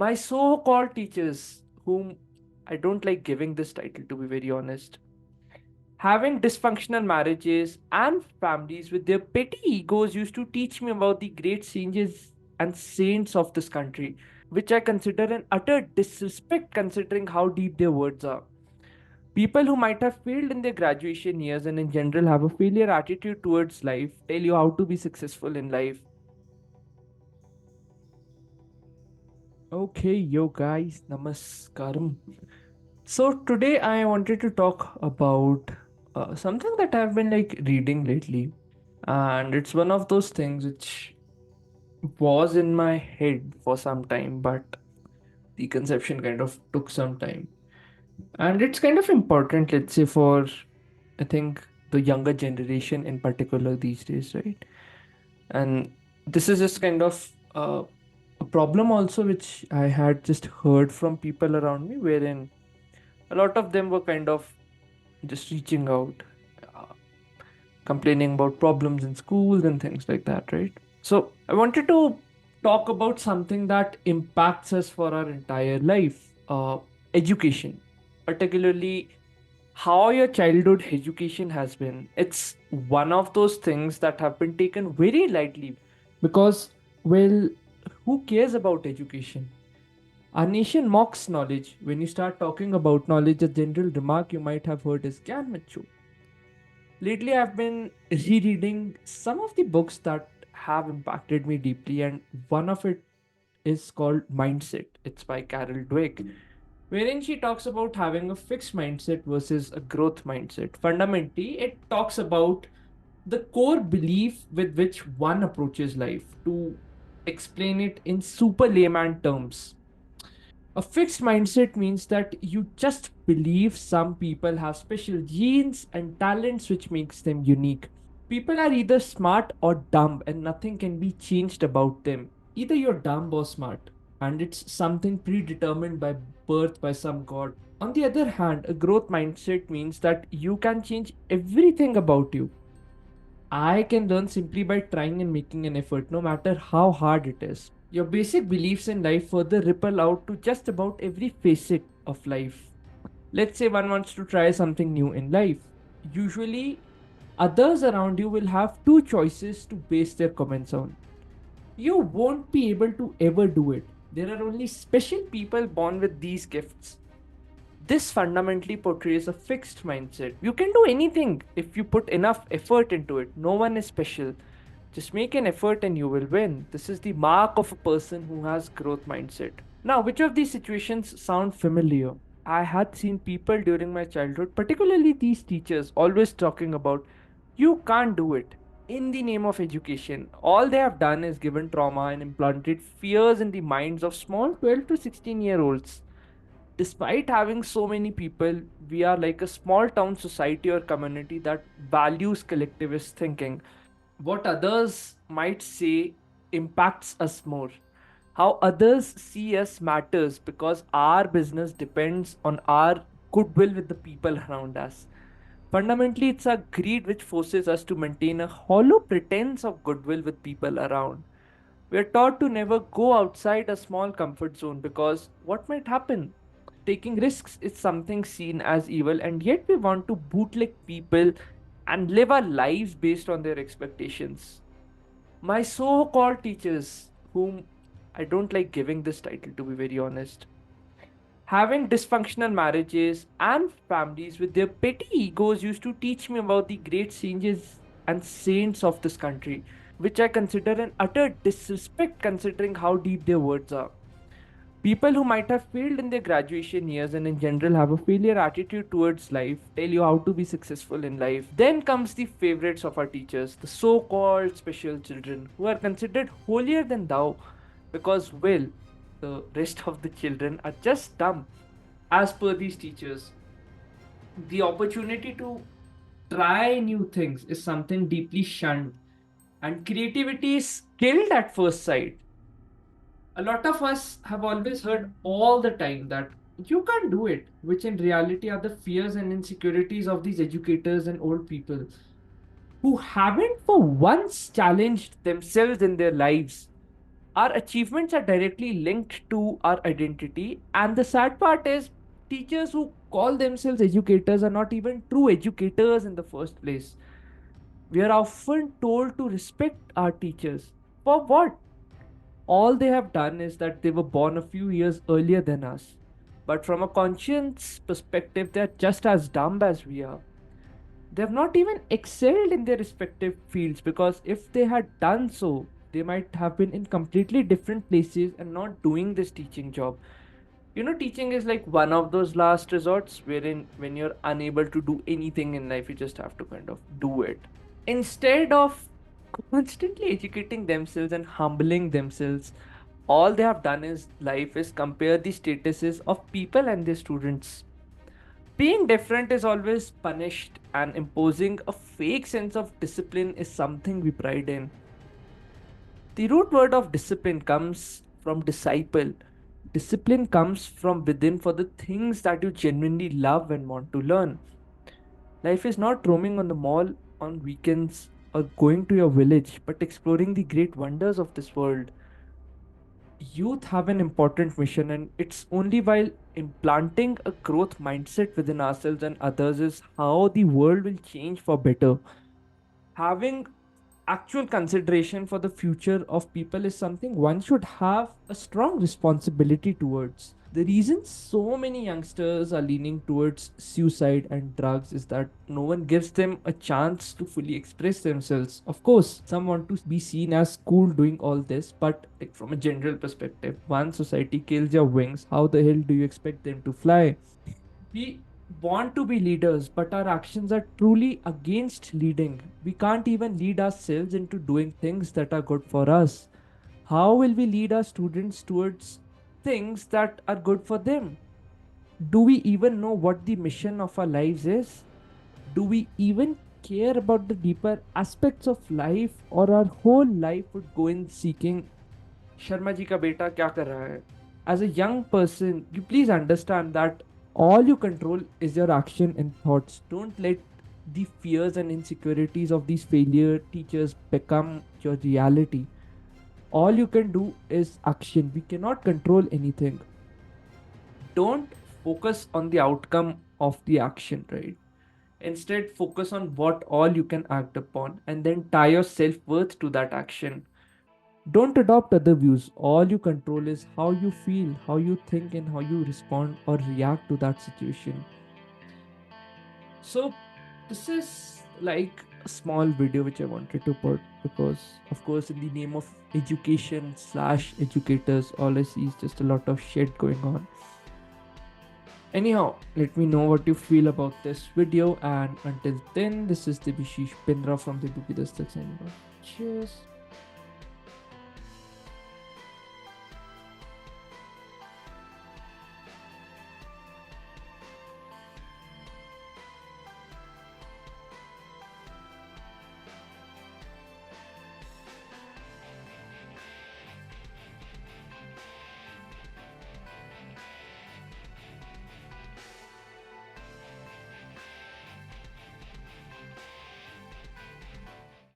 My so called teachers, whom I don't like giving this title to be very honest, having dysfunctional marriages and families with their petty egos used to teach me about the great sages and saints of this country, which I consider an utter disrespect considering how deep their words are. People who might have failed in their graduation years and in general have a failure attitude towards life tell you how to be successful in life. Okay, yo guys, namaskaram. So today I wanted to talk about something that I've been like reading lately, and it's one of those things which was in my head for some time, but the conception kind of took some time, and it's kind of important, let's say, for I think the younger generation in particular these days, right? And this is just kind of a problem also which I had just heard from people around me, wherein a lot of them were kind of just reaching out, uh, complaining about problems in schools and things like that, right? So, I wanted to talk about something that impacts us for our entire life, education, particularly how your childhood education has been. It's one of those things that have been taken very lightly because, well, who cares about education? Our nation mocks knowledge. When you start talking about knowledge, a general remark you might have heard is "Gyan macho." Lately, I've been rereading some of the books that have impacted me deeply, and one of it is called Mindset. It's by Carol Dweck, wherein she talks about having a fixed mindset versus a growth mindset. Fundamentally, it talks about the core belief with which one approaches life. To explain it in super layman terms, a fixed mindset means that you just believe some people have special genes and talents which makes them unique. People are either smart or dumb and nothing can be changed about them. Either you're dumb or smart, and it's something predetermined by birth by some god. On the other hand, a growth mindset means that you can change everything about you. I can learn simply by trying and making an effort, no matter how hard it is. Your basic beliefs in life further ripple out to just about every facet of life. Let's say one wants to try something new in life. Usually, others around you will have two choices to base their comments on. You won't be able to ever do it. There are only special people born with these gifts. This fundamentally portrays a fixed mindset. You can do anything if you put enough effort into it. No one is special. Just make an effort and you will win. This is the mark of a person who has growth mindset. Now, which of these situations sound familiar? I had seen people during my childhood, particularly these teachers, always talking about you can't do it. In the name of education, all they have done is given trauma and implanted fears in the minds of small 12 to 16-year-olds. Despite having so many people, we are like a small town society or community that values collectivist thinking. What others might say impacts us more. How others see us matters because our business depends on our goodwill with the people around us. Fundamentally, it's our greed which forces us to maintain a hollow pretense of goodwill with people around. We are taught to never go outside a small comfort zone because what might happen? Taking risks is something seen as evil, and yet we want to bootleg people and live our lives based on their expectations. My so called teachers, whom I don't like giving this title to be very honest, having dysfunctional marriages and families with their petty egos used to teach me about the great sages and saints of this country, which I consider an utter disrespect considering how deep their words are. People who might have failed in their graduation years and in general have a failure attitude towards life tell you how to be successful in life. Then comes the favorites of our teachers, the so called special children, who are considered holier than thou because, well, the rest of the children are just dumb. As per these teachers, the opportunity to try new things is something deeply shunned, and creativity is killed at first sight. A lot of us have always heard all the time that you can't do it, which in reality are the fears and insecurities of these educators and old people who haven't for once challenged themselves in their lives. Our achievements are directly linked to our identity. And the sad part is, teachers who call themselves educators are not even true educators in the first place. We are often told to respect our teachers. For what? All they have done is that they were born a few years earlier than us. But from a conscience perspective, they're just as dumb as we are. They have not even excelled in their respective fields, because if they had done so, they might have been in completely different places and not doing this teaching job. Teaching is like one of those last resorts wherein when you're unable to do anything in life, you just have to kind of do it. Instead of constantly educating themselves and humbling themselves, all they have done is life is compare the statuses of people and their students. Being different is always punished, and imposing a fake sense of discipline is something we pride in. The root word of discipline comes from disciple. Discipline comes from within for the things that you genuinely love and want to learn. Life is not roaming on the mall on weekends or going to your village, but exploring the great wonders of this world. Youth have an important mission, and it's only while implanting a growth mindset within ourselves and others is how the world will change for better. Having actual consideration for the future of people is something one should have a strong responsibility towards. The reason so many youngsters are leaning towards suicide and drugs is that no one gives them a chance to fully express themselves. Of course, some want to be seen as cool doing all this, but like from a general perspective, once society kills your wings, how the hell do you expect them to fly? We want to be leaders, but our actions are truly against leading. We can't even lead ourselves into doing things that are good for us. How will we lead our students towards things that are good for them? Do we even know what the mission of our lives is? Do we even care about the deeper aspects of life, or our whole life would go in seeking Sharma ji का बेटा क्या कर रहा है? As a young person, you please understand that all you control is your action and thoughts. Don't let the fears and insecurities of these failure teachers become your reality. All you can do is action. We cannot control anything. Don't focus on the outcome of the action, right? Instead, focus on what all you can act upon and then tie your self worth to that action. Don't adopt other views. All you control is how you feel, how you think, and how you respond or react to that situation. So, this is like a small video which I wanted to put because, of course, in the name of education slash educators, all I see is just a lot of shit going on. Anyhow, let me know what you feel about this video, and until then, this is Debashish Pindra from Debu Ki Dastak signing off. Cheers.